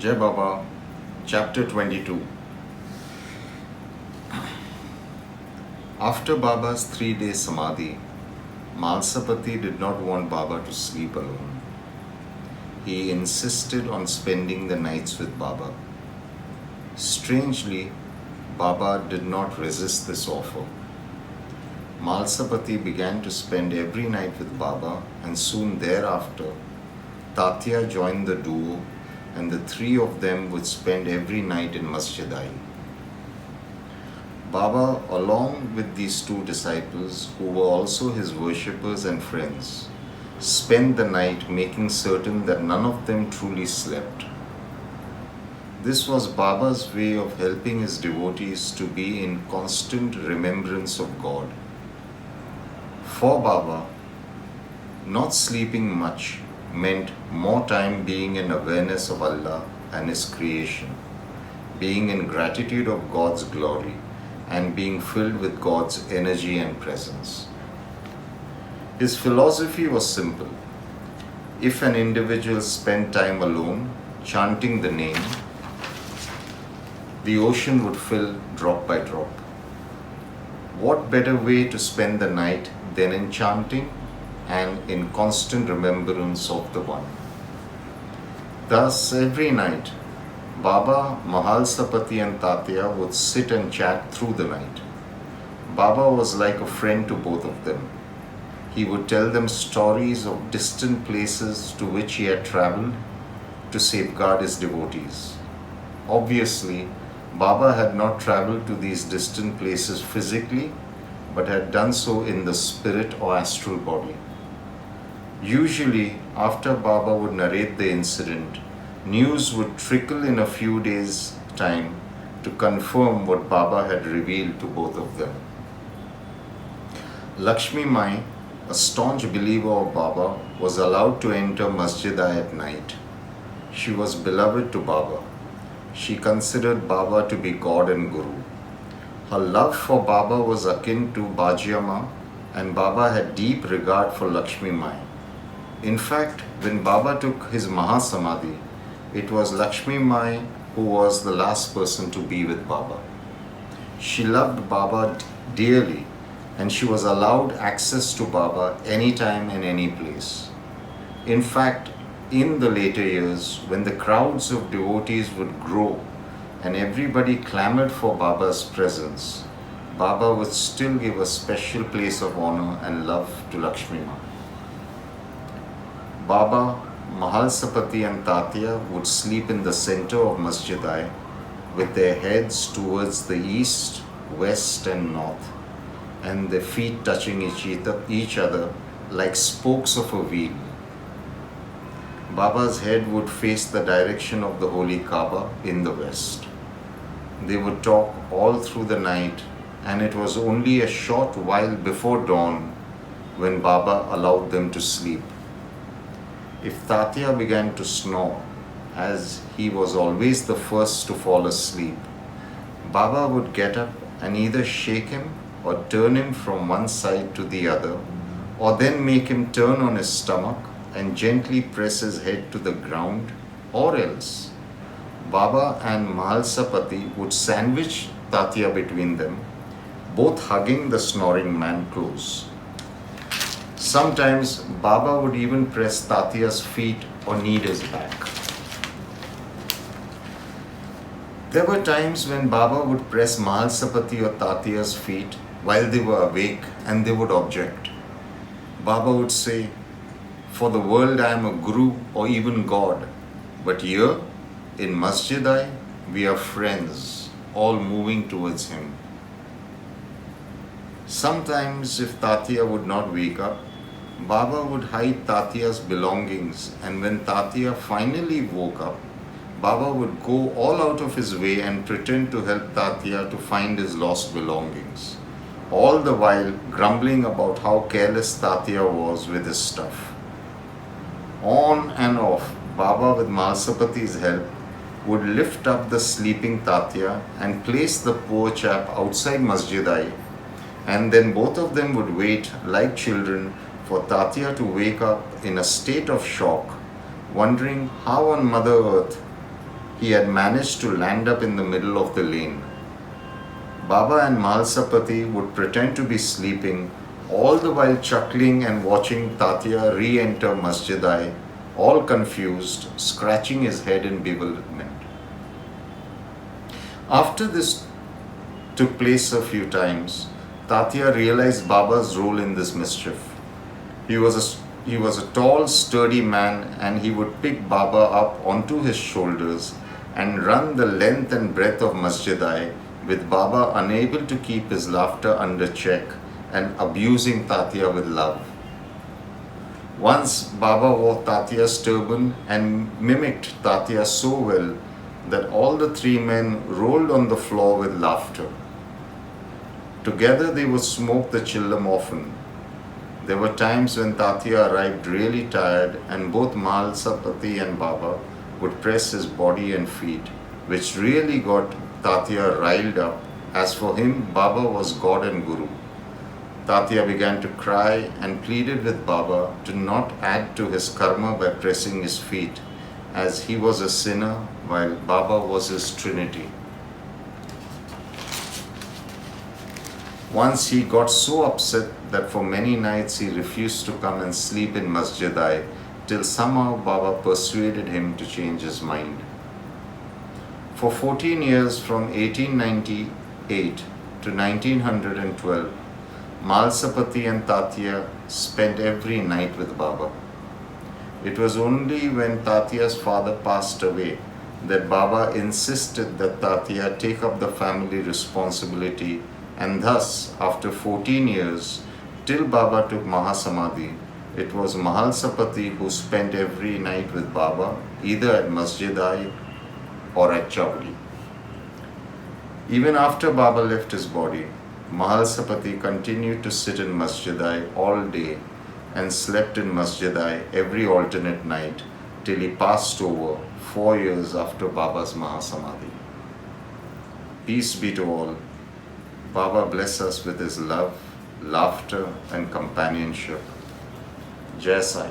Jai Baba, Chapter 22. After Baba's 3-day Samadhi, Malsapati did not want Baba to sleep alone. He insisted on spending the nights with Baba. Strangely, Baba did not resist this offer. Malsapati began to spend every night with Baba, and soon thereafter, Tatya joined the duo, and the three of them would spend every night in Masjid-i. Baba, along with these two disciples, who were also his worshippers and friends, spent the night making certain that none of them truly slept. This was Baba's way of helping his devotees to be in constant remembrance of God. For Baba, not sleeping much meant more time being in awareness of Allah and His creation, being in gratitude of God's glory, and being filled with God's energy and presence. His philosophy was simple. If an individual spent time alone, chanting the name, the ocean would fill drop by drop. What better way to spend the night than in chanting and in constant remembrance of the One? Thus, every night, Baba, Mahalsapati and Tatya would sit and chat through the night. Baba was like a friend to both of them. He would tell them stories of distant places to which he had traveled to safeguard his devotees. Obviously, Baba had not traveled to these distant places physically, but had done so in the spirit or astral body. Usually, after Baba would narrate the incident, news would trickle in a few days' time to confirm what Baba had revealed to both of them. Lakshmi Mai, a staunch believer of Baba, was allowed to enter Masjid-i at night. She was beloved to Baba. She considered Baba to be God and Guru. Her love for Baba was akin to Bajiyama, and Baba had deep regard for Lakshmi Mai. In fact, when Baba took his Mahasamadhi, it was Lakshmi Mai who was the last person to be with Baba. She loved Baba dearly, and she was allowed access to Baba anytime and any place. In fact, in the later years, when the crowds of devotees would grow and everybody clamored for Baba's presence, Baba would still give a special place of honor and love to Lakshmi Mai. Baba, Mahalsapati and Tatya would sleep in the center of Masjid-i with their heads towards the east, west and north, and their feet touching each other like spokes of a wheel. Baba's head would face the direction of the holy Kaaba in the west. They would talk all through the night, and it was only a short while before dawn when Baba allowed them to sleep. If Tatya began to snore, as he was always the first to fall asleep, Baba would get up and either shake him or turn him from one side to the other, or then make him turn on his stomach and gently press his head to the ground, or else Baba and Mahalsapati would sandwich Tatya between them, both hugging the snoring man close. Sometimes Baba would even press Tatya's feet or knead his back. There were times when Baba would press Mahalsapati or Tatya's feet while they were awake, and they would object. Baba would say, "For the world I am a Guru or even God, but here in Masjid-i we are friends, all moving towards Him." Sometimes if Tatya would not wake up, Baba would hide Tatya's belongings, and when Tatya finally woke up, Baba would go all out of his way and pretend to help Tatya to find his lost belongings, all the while grumbling about how careless Tatya was with his stuff. On and off, Baba, with Mahalsapati's help, would lift up the sleeping Tatya and place the poor chap outside Masjid-i, and then both of them would wait like children for Tatya to wake up in a state of shock, wondering how on Mother Earth he had managed to land up in the middle of the lane. Baba and Mahalsapati would pretend to be sleeping, all the while chuckling and watching Tatya re-enter Masjid-I, all confused, scratching his head in bewilderment. After this took place a few times, Tatya realized Baba's role in this mischief. He was a tall, sturdy man, and he would pick Baba up onto his shoulders and run the length and breadth of Masjid-I, with Baba unable to keep his laughter under check and abusing Tatya with love. Once Baba wore Tatya's turban and mimicked Tatya so well that all the three men rolled on the floor with laughter. Together they would smoke the chillam often. There were times when Tatya arrived really tired, and both Mahalsapati and Baba would press his body and feet, which really got Tatya riled up, as for him Baba was God and Guru. Tatya began to cry and pleaded with Baba to not add to his karma by pressing his feet, as he was a sinner while Baba was his Trinity. Once he got so upset that for many nights he refused to come and sleep in Masjid-I, till somehow Baba persuaded him to change his mind. For 14 years, from 1898 to 1912, Mahalsapati and Tatya spent every night with Baba. It was only when Tatya's father passed away that Baba insisted that Tatya take up the family responsibility, and thus, after 14 years, till Baba took Mahasamadhi, it was Mahalsapati who spent every night with Baba, either at Masjid-I or at Chowdi. Even after Baba left his body, Mahalsapati continued to sit in Masjid-I all day and slept in Masjid-I every alternate night till he passed over 4 years after Baba's Mahasamadhi. Peace be to all. Baba bless us with his love, laughter and companionship. Jai Sai.